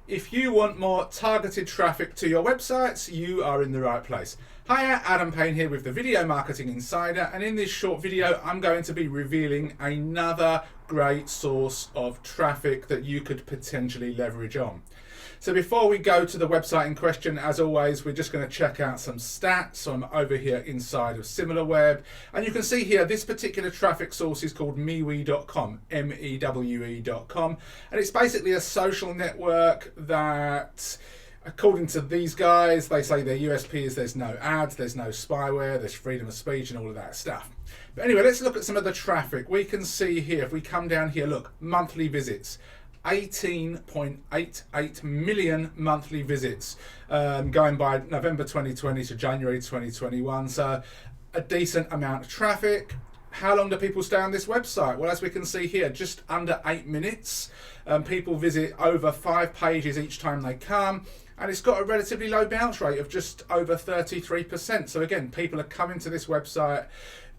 If you want more targeted traffic to your websites, you are in the right place. Hiya, Adam Payne here with the Video Marketing Insider, and in this short video I'm going to be revealing another great source of traffic that you could potentially leverage on. So before we go to the website in question, as always, we're just going to check out some stats. So I'm over here inside of SimilarWeb, and you can see here this particular traffic source is called me.we.com, mewe.com, and it's basically a social network that, according to these guys, they say their USP is there's no ads, there's no spyware, there's freedom of speech and all of that stuff. But anyway, let's look at some of the traffic. We can see here, if we come down here, look, monthly visits. 18.88 million monthly visits going by November 2020 to January 2021. So a decent amount of traffic. How long do people stay on this website? Well, as we can see here, just under 8 minutes. People visit over 5 pages each time they come. And it's got a relatively low bounce rate of just over 33%. So again, people are coming to this website,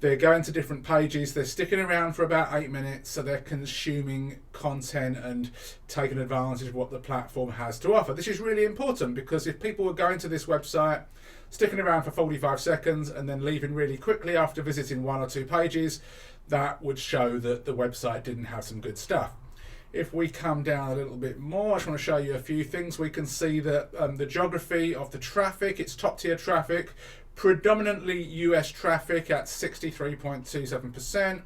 they're going to different pages, they're sticking around for about 8 minutes, so they're consuming content and taking advantage of what the platform has to offer. This is really important because if people were going to this website, sticking around for 45 seconds and then leaving really quickly after visiting 1 or 2 pages, that would show that the website didn't have some good stuff. If we come down a little bit more, I just want to show you a few things. We can see that the geography of the traffic, it's top tier traffic, predominantly US traffic at 63.27%.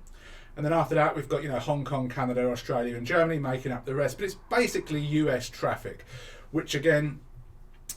And then after that, we've got, Hong Kong, Canada, Australia, and Germany making up the rest. But it's basically US traffic, which again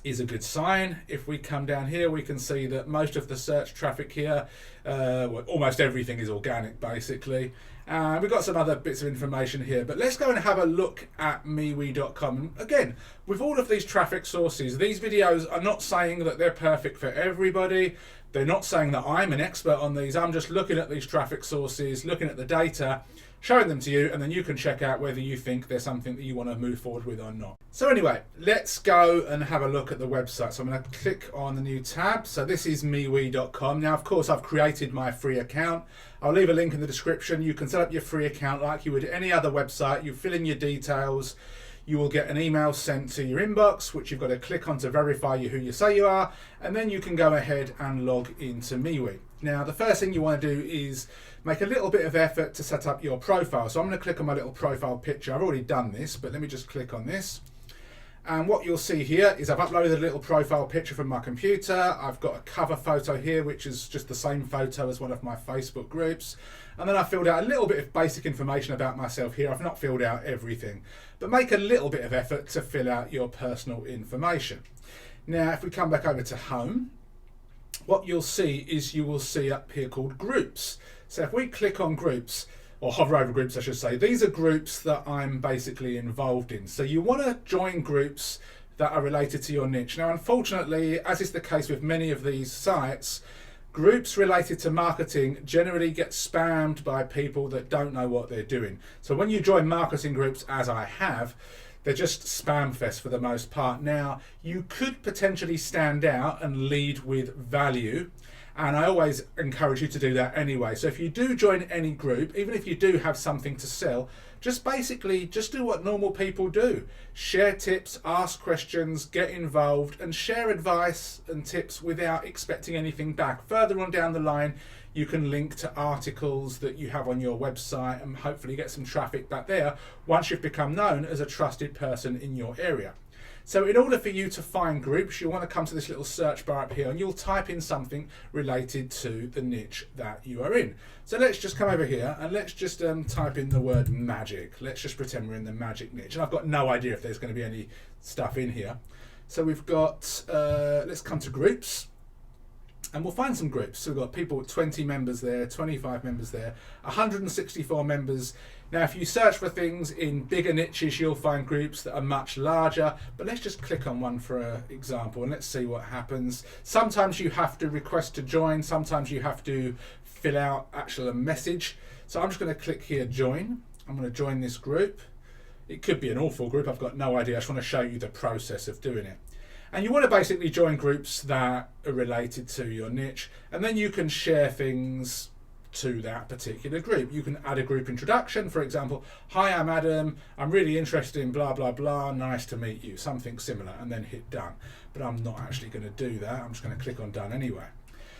is a good sign. If we come down here, we can see that most of the search traffic here, well, almost everything is organic basically. We've got some other bits of information here, but let's go and have a look at MeWe.com. And again, with all of these traffic sources, these videos are not saying that they're perfect for everybody. They're not saying that I'm an expert on these. I'm just looking at these traffic sources, looking at the data, showing them to you, and then you can check out whether you think there's something that you want to move forward with or not. So anyway, let's go and have a look at the website. So I'm going to click on the new tab. So this is mewe.com. Now, of course, I've created my free account. I'll leave a link in the description. You can set up your free account like you would any other website. You fill in your details. You will get an email sent to your inbox, which you've got to click on to verify who you say you are, and then you can go ahead and log into MeWe. Now, the first thing you want to do is make a little bit of effort to set up your profile. So I'm going to click on my little profile picture. I've already done this, but let me just click on this. And what you'll see here is I've uploaded a little profile picture from my computer. I've got a cover photo here, which is just the same photo as one of my Facebook groups. And then I filled out a little bit of basic information about myself here. I've not filled out everything, but make a little bit of effort to fill out your personal information. Now, if we come back over to home, what you'll see is you will see up here called groups. So if we click on groups, or hover over groups, I should say, these are groups that I'm basically involved in. So you want to join groups that are related to your niche. Now, unfortunately, as is the case with many of these sites, groups related to marketing generally get spammed by people that don't know what they're doing. So when you join marketing groups, as I have, they're just spam fest for the most part. Now, you could potentially stand out and lead with value, and I always encourage you to do that anyway. So if you do join any group, even if you do have something to sell, just do what normal people do. Share tips, ask questions, get involved, and share advice and tips without expecting anything back. Further on down the line, you can link to articles that you have on your website and hopefully get some traffic back there once you've become known as a trusted person in your area. So in order for you to find groups, you'll want to come to this little search bar up here and you'll type in something related to the niche that you are in. So let's just come over here and let's just type in the word magic. Let's just pretend we're in the magic niche. And I've got no idea if there's going to be any stuff in here. So we've got, let's come to groups. And we'll find some groups. So we've got people with 20 members there, 25 members there, 164 members. Now, if you search for things in bigger niches, you'll find groups that are much larger. But let's just click on one for example, and let's see what happens. Sometimes you have to request to join. Sometimes you have to fill out a message. So I'm just going to click here, join. I'm going to join this group. It could be an awful group. I've got no idea. I just want to show you the process of doing it. And you want to basically join groups that are related to your niche, and then you can share things to that particular group. You can add a group introduction, for example, hi, I'm Adam, I'm really interested in blah, blah, blah, nice to meet you, something similar, and then hit done. But I'm not actually going to do that. I'm just going to click on done anyway.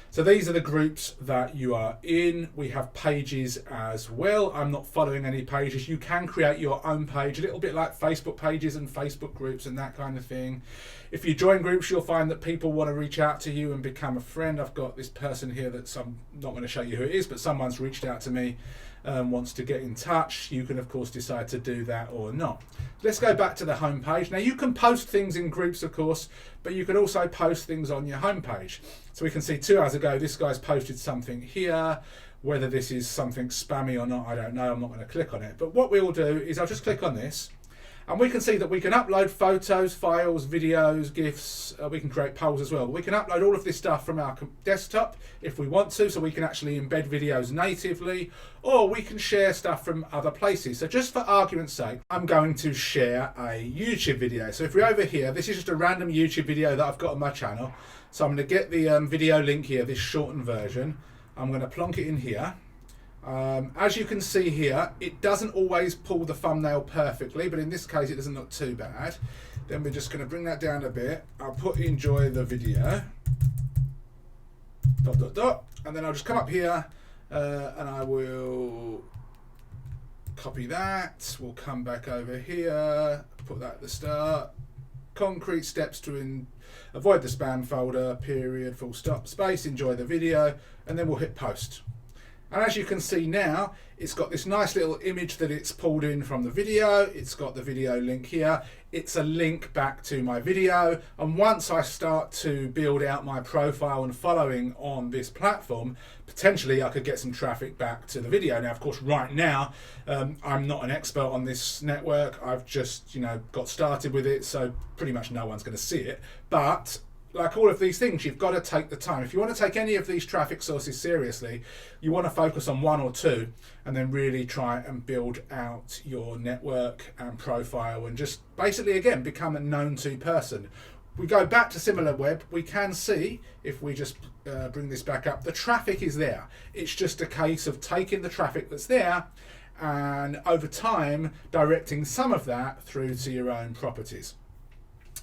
So these are the groups that you are in. We have pages as well. I'm not following any pages. You can create your own page, a little bit like Facebook pages and Facebook groups and that kind of thing. If you join groups, you'll find that people want to reach out to you and become a friend. I've got this person here that I'm not going to show you who it is, but someone's reached out to me, wants to get in touch. You can, of course, decide to do that or not. Let's go back to the home page. Now, you can post things in groups, of course, but you can also post things on your home page. So we can see 2 hours ago, this guy's posted something here. Whether this is something spammy or not, I don't know. I'm not going to click on it. But what we'll do is I'll just click on this. And we can see that we can upload photos, files, videos, GIFs. We can create polls as well. But we can upload all of this stuff from our desktop if we want to, so we can actually embed videos natively, or we can share stuff from other places. So just for argument's sake, I'm going to share a YouTube video. So if we're over here, this is just a random YouTube video that I've got on my channel. So I'm going to get the video link here, this shortened version. I'm going to plonk it in here. As you can see here, it doesn't always pull the thumbnail perfectly, but in this case it doesn't look too bad. Then we're just going to bring that down a bit. I'll put enjoy the video, ... and then I'll just come up here and I will copy that. We'll come back over here, put that at the start. Concrete steps to avoid the spam folder, period, full stop, space, enjoy the video, and then we'll hit post. And as you can see now, it's got this nice little image that it's pulled in from the video. It's got the video link here. It's a link back to my video. And once I start to build out my profile and following on this platform, potentially I could get some traffic back to the video. Now, of course, right now, I'm not an expert on this network. I've just, got started with it. So pretty much no one's going to see it. But like all of these things, you've got to take the time. If you want to take any of these traffic sources seriously, you want to focus on 1 or 2 and then really try and build out your network and profile and just basically, again, become a known to person. We go back to SimilarWeb, we can see, if we just bring this back up, the traffic is there. It's just a case of taking the traffic that's there and over time directing some of that through to your own properties.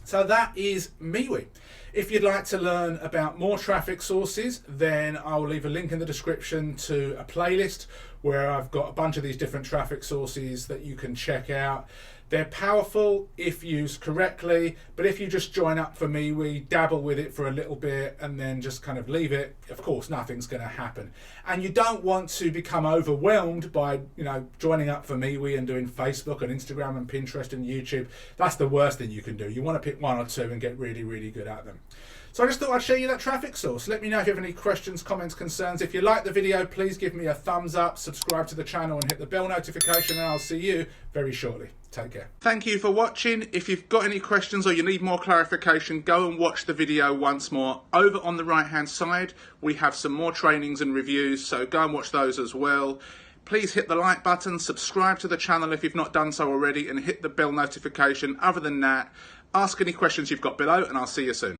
So that is MeWe. If you'd like to learn about more traffic sources, then I will leave a link in the description to a playlist where I've got a bunch of these different traffic sources that you can check out. They're powerful if used correctly, but if you just join up for MeWe, dabble with it for a little bit and then just kind of leave it, of course, nothing's going to happen. And you don't want to become overwhelmed by, joining up for MeWe and doing Facebook and Instagram and Pinterest and YouTube. That's the worst thing you can do. You want to pick 1 or 2 and get really, really good at them. So I just thought I'd show you that traffic source. Let me know if you have any questions, comments, concerns. If you like the video, please give me a thumbs up, subscribe to the channel and hit the bell notification, and I'll see you very shortly. Take care. Thank you for watching. If you've got any questions or you need more clarification, go and watch the video once more. Over on the right hand side, we have some more trainings and reviews, so go and watch those as well. Please hit the like button, subscribe to the channel if you've not done so already, and hit the bell notification. Other than that, ask any questions you've got below, and I'll see you soon.